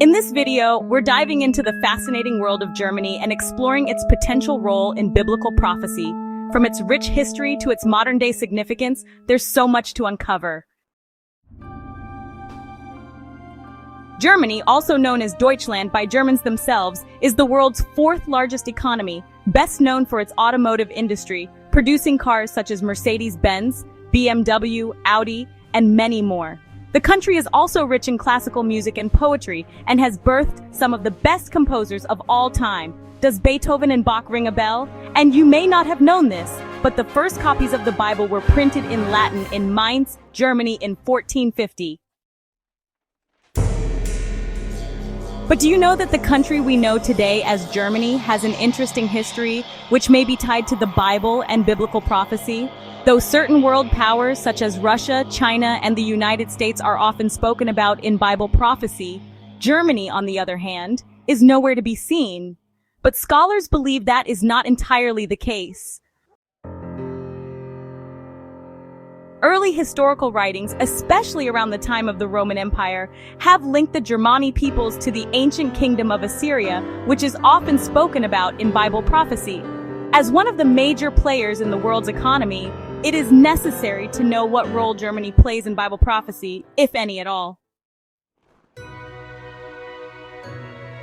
In this video, we're diving into the fascinating world of Germany and exploring its potential role in biblical prophecy. From its rich history to its modern-day significance, there's so much to uncover. Germany, also known as Deutschland by Germans themselves, is the world's fourth largest economy, best known for its automotive industry, producing cars such as Mercedes-Benz, BMW, Audi, and many more. The country is also rich in classical music and poetry and has birthed some of the best composers of all time. Does Beethoven and Bach ring a bell? And you may not have known this, but the first copies of the Bible were printed in Latin in Mainz, Germany in 1450. But do you know that the country we know today as Germany has an interesting history which may be tied to the Bible and biblical prophecy? Though certain world powers such as Russia, China, and the United States are often spoken about in Bible prophecy, Germany, on the other hand, is nowhere to be seen. But scholars believe that is not entirely the case. Early historical writings, especially around the time of the Roman Empire, have linked the Germani peoples to the ancient kingdom of Assyria, which is often spoken about in Bible prophecy. As one of the major players in the world's economy, it is necessary to know what role Germany plays in Bible prophecy, if any at all.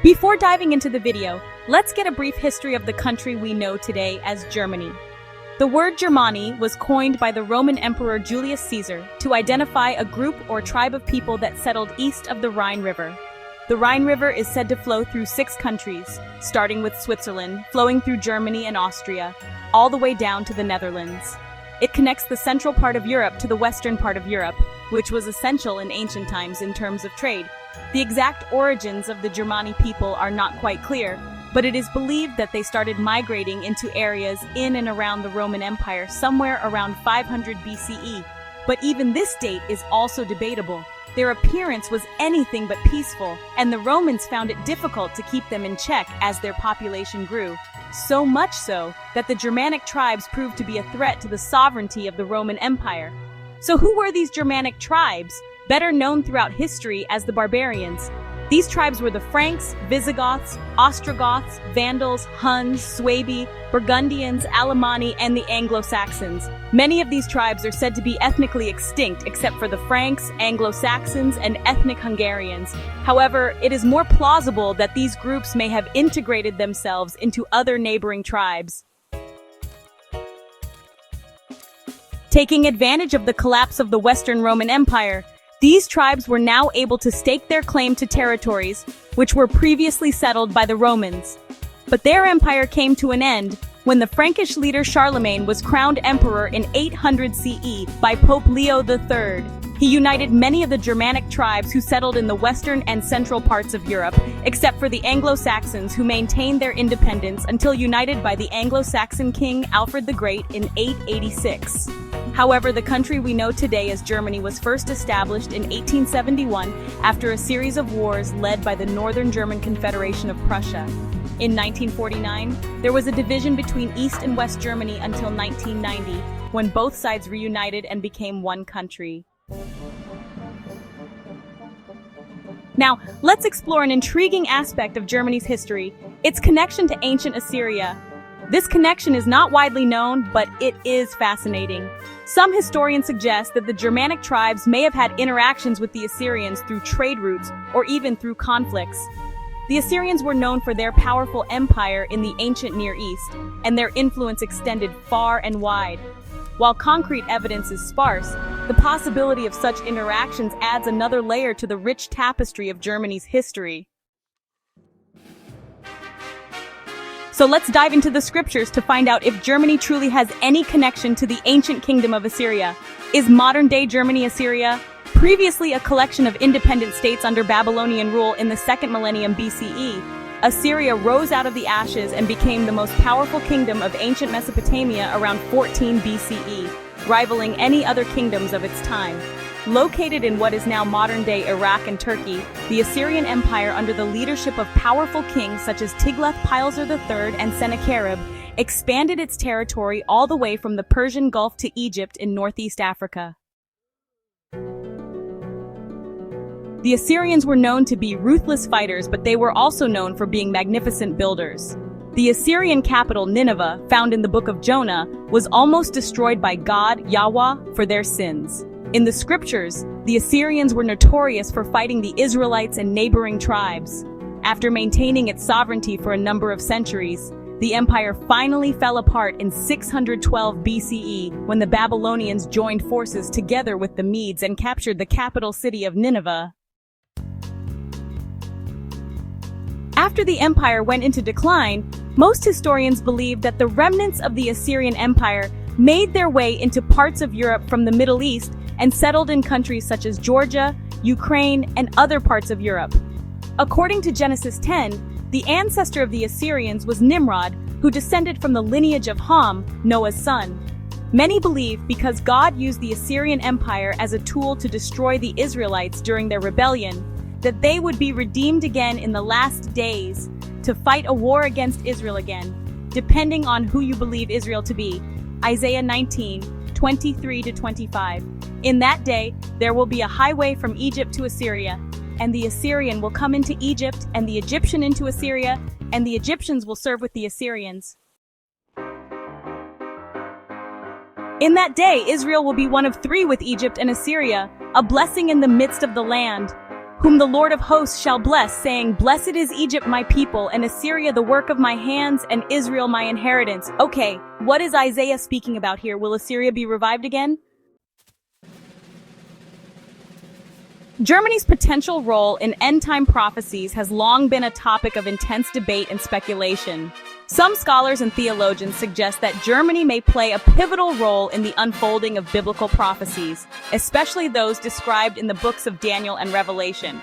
Before diving into the video, let's get a brief history of the country we know today as Germany. The word Germani was coined by the Roman Emperor Julius Caesar to identify a group or tribe of people that settled east of the Rhine River. The Rhine River is said to flow through 6 countries, starting with Switzerland, flowing through Germany and Austria, all the way down to the Netherlands. It connects the central part of Europe to the western part of Europe, which was essential in ancient times in terms of trade. The exact origins of the Germani people are not quite clear, but it is believed that they started migrating into areas in and around the Roman Empire somewhere around 500 BCE. But even this date is also debatable. Their appearance was anything but peaceful, and the Romans found it difficult to keep them in check as their population grew. So much so that the Germanic tribes proved to be a threat to the sovereignty of the Roman Empire. So who were these Germanic tribes, better known throughout history as the barbarians? These tribes were the Franks, Visigoths, Ostrogoths, Vandals, Huns, Suebi, Burgundians, Alemanni, and the Anglo-Saxons. Many of these tribes are said to be ethnically extinct except for the Franks, Anglo-Saxons, and ethnic Hungarians. However, it is more plausible that these groups may have integrated themselves into other neighboring tribes. Taking advantage of the collapse of the Western Roman Empire, these tribes were now able to stake their claim to territories which were previously settled by the Romans. But their empire came to an end when the Frankish leader Charlemagne was crowned emperor in 800 CE by Pope Leo III. He united many of the Germanic tribes who settled in the western and central parts of Europe, except for the Anglo-Saxons who maintained their independence until united by the Anglo-Saxon king Alfred the Great in 886. However, the country we know today as Germany was first established in 1871 after a series of wars led by the Northern German Confederation of Prussia. In 1949, there was a division between East and West Germany until 1990, when both sides reunited and became one country. Now, let's explore an intriguing aspect of Germany's history, its connection to ancient Assyria. This connection is not widely known, but it is fascinating. Some historians suggest that the Germanic tribes may have had interactions with the Assyrians through trade routes or even through conflicts. The Assyrians were known for their powerful empire in the ancient Near East, and their influence extended far and wide. While concrete evidence is sparse, the possibility of such interactions adds another layer to the rich tapestry of Germany's history. So let's dive into the scriptures to find out if Germany truly has any connection to the ancient kingdom of Assyria. Is modern-day Germany Assyria? Previously a collection of independent states under Babylonian rule in the second millennium BCE, Assyria rose out of the ashes and became the most powerful kingdom of ancient Mesopotamia around 14 BCE, rivaling any other kingdoms of its time. Located in what is now modern-day Iraq and Turkey, the Assyrian Empire under the leadership of powerful kings such as Tiglath-Pileser III and Sennacherib expanded its territory all the way from the Persian Gulf to Egypt in northeast Africa. The Assyrians were known to be ruthless fighters, but they were also known for being magnificent builders. The Assyrian capital, Nineveh, found in the book of Jonah, was almost destroyed by God, Yahuah, for their sins. In the scriptures, the Assyrians were notorious for fighting the Israelites and neighboring tribes. After maintaining its sovereignty for a number of centuries, the empire finally fell apart in 612 BCE when the Babylonians joined forces together with the Medes and captured the capital city of Nineveh. After the empire went into decline, most historians believe that the remnants of the Assyrian Empire made their way into parts of Europe from the Middle East and settled in countries such as Georgia, Ukraine, and other parts of Europe. According to Genesis 10, the ancestor of the Assyrians was Nimrod, who descended from the lineage of Ham, Noah's son. Many believe because God used the Assyrian Empire as a tool to destroy the Israelites during their rebellion, that they would be redeemed again in the last days to fight a war against Israel again, depending on who you believe Israel to be. Isaiah 19, 23-25. In that day, there will be a highway from Egypt to Assyria, and the Assyrian will come into Egypt, and the Egyptian into Assyria, and the Egyptians will serve with the Assyrians. In that day, Israel will be one of three with Egypt and Assyria, a blessing in the midst of the land, whom the Lord of hosts shall bless, saying, Blessed is Egypt my people, and Assyria the work of my hands, and Israel my inheritance. Okay, what is Isaiah speaking about here? Will Assyria be revived again? Germany's potential role in end-time prophecies has long been a topic of intense debate and speculation. Some scholars and theologians suggest that Germany may play a pivotal role in the unfolding of biblical prophecies, especially those described in the books of Daniel and Revelation.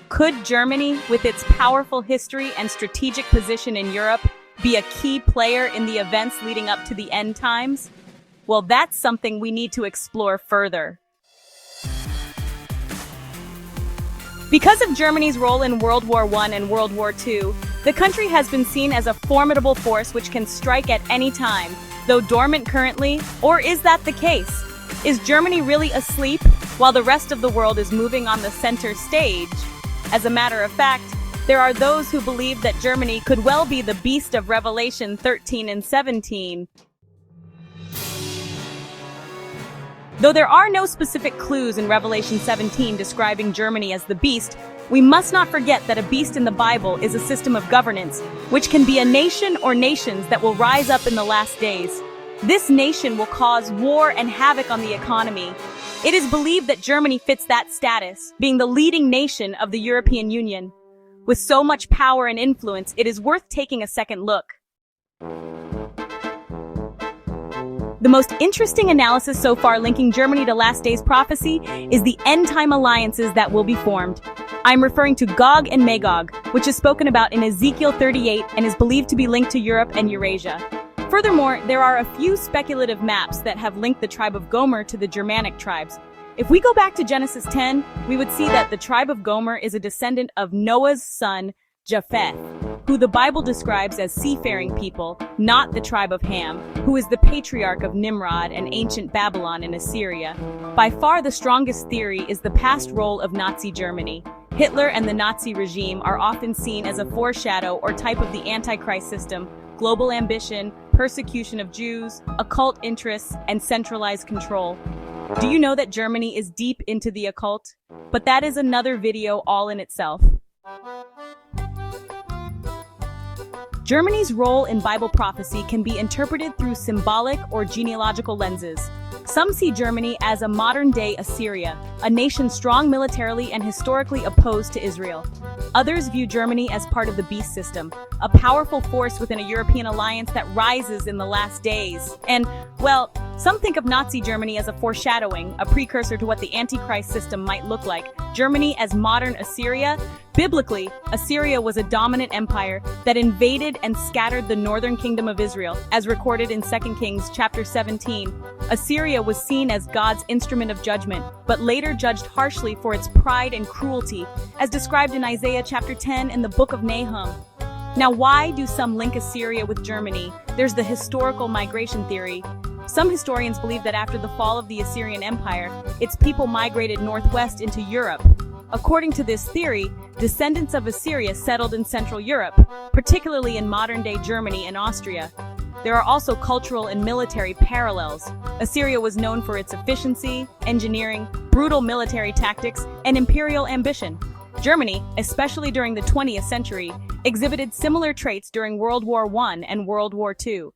Could Germany, with its powerful history and strategic position in Europe, be a key player in the events leading up to the end times? Well, that's something we need to explore further. Because of Germany's role in World War I and World War II, the country has been seen as a formidable force which can strike at any time, though dormant currently. Or is that the case? Is Germany really asleep while the rest of the world is moving on the center stage? As a matter of fact, there are those who believe that Germany could well be the beast of Revelation 13 and 17. Though there are no specific clues in Revelation 17 describing Germany as the beast, we must not forget that a beast in the Bible is a system of governance, which can be a nation or nations that will rise up in the last days. This nation will cause war and havoc on the economy. It is believed that Germany fits that status, being the leading nation of the European Union. With so much power and influence, it is worth taking a second look. The most interesting analysis so far linking Germany to last days prophecy is the end-time alliances that will be formed. I'm referring to Gog and Magog, which is spoken about in Ezekiel 38 and is believed to be linked to Europe and Eurasia. Furthermore, there are a few speculative maps that have linked the tribe of Gomer to the Germanic tribes. If we go back to Genesis 10, we would see that the tribe of Gomer is a descendant of Noah's son, Japheth, who the Bible describes as seafaring people, not the tribe of Ham, who is the patriarch of Nimrod and ancient Babylon in Assyria. By far the strongest theory is the past role of Nazi Germany. Hitler and the Nazi regime are often seen as a foreshadow or type of the Antichrist system, global ambition, persecution of Jews, occult interests, and centralized control. Do you know that Germany is deep into the occult? But that is another video all in itself. Germany's role in Bible prophecy can be interpreted through symbolic or genealogical lenses. Some see Germany as a modern-day Assyria, a nation strong militarily and historically opposed to Israel. Others view Germany as part of the beast system, a powerful force within a European alliance that rises in the last days. And, well, some think of Nazi Germany as a foreshadowing, a precursor to what the Antichrist system might look like. Germany as modern Assyria? Biblically, Assyria was a dominant empire that invaded and scattered the northern kingdom of Israel, as recorded in 2 Kings chapter 17. Assyria was seen as God's instrument of judgment, but later judged harshly for its pride and cruelty, as described in Isaiah chapter 10 and the book of Nahum. Now, why do some link Assyria with Germany? There's the historical migration theory. Some historians believe that after the fall of the Assyrian Empire, its people migrated northwest into Europe. According to this theory, descendants of Assyria settled in Central Europe, particularly in modern-day Germany and Austria. There are also cultural and military parallels. Assyria was known for its efficiency, engineering, brutal military tactics, and imperial ambition. Germany, especially during the 20th century, exhibited similar traits during World War I and World War II.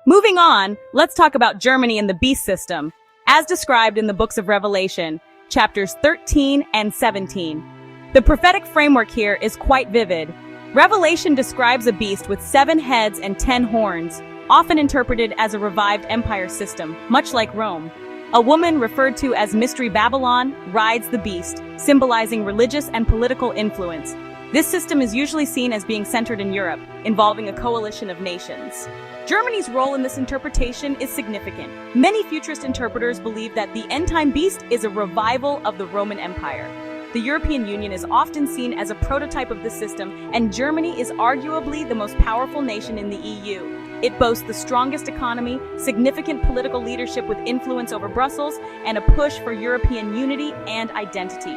Moving on, let's talk about Germany and the beast system, as described in the books of Revelation, chapters 13 and 17. The prophetic framework here is quite vivid. Revelation describes a beast with 7 heads and 10 horns, often interpreted as a revived empire system, much like Rome. A woman, referred to as Mystery Babylon, rides the beast, symbolizing religious and political influence. This system is usually seen as being centered in Europe, involving a coalition of nations. Germany's role in this interpretation is significant. Many futurist interpreters believe that the end-time beast is a revival of the Roman Empire. The European Union is often seen as a prototype of this system, and Germany is arguably the most powerful nation in the EU. It boasts the strongest economy, significant political leadership with influence over Brussels, and a push for European unity and identity.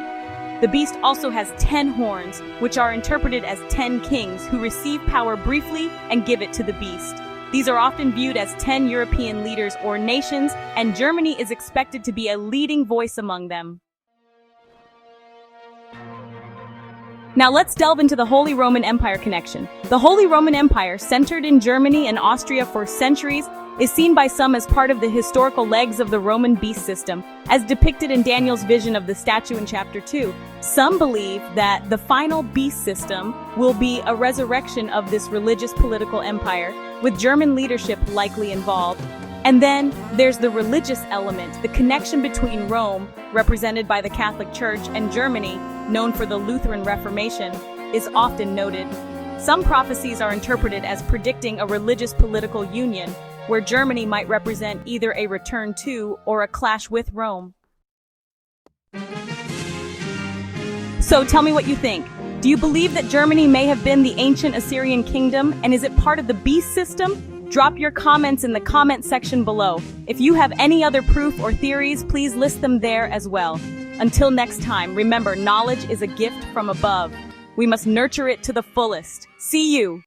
The beast also has 10 horns, which are interpreted as 10 kings who receive power briefly and give it to the beast. These are often viewed as 10 European leaders or nations, and Germany is expected to be a leading voice among them. Now let's delve into the Holy Roman Empire connection. The Holy Roman Empire, centered in Germany and Austria for centuries, is seen by some as part of the historical legs of the Roman beast system, as depicted in Daniel's vision of the statue in chapter 2. Some believe that the final beast system will be a resurrection of this religious political empire, with German leadership likely involved. And then there's the religious element, the connection between Rome, represented by the Catholic Church, and Germany, known for the Lutheran Reformation, is often noted. Some prophecies are interpreted as predicting a religious political union, where Germany might represent either a return to or a clash with Rome. So tell me what you think. Do you believe that Germany may have been the ancient Assyrian kingdom, and is it part of the beast system? Drop your comments in the comment section below. If you have any other proof or theories, please list them there as well. Until next time, remember, knowledge is a gift from above. We must nurture it to the fullest. See you!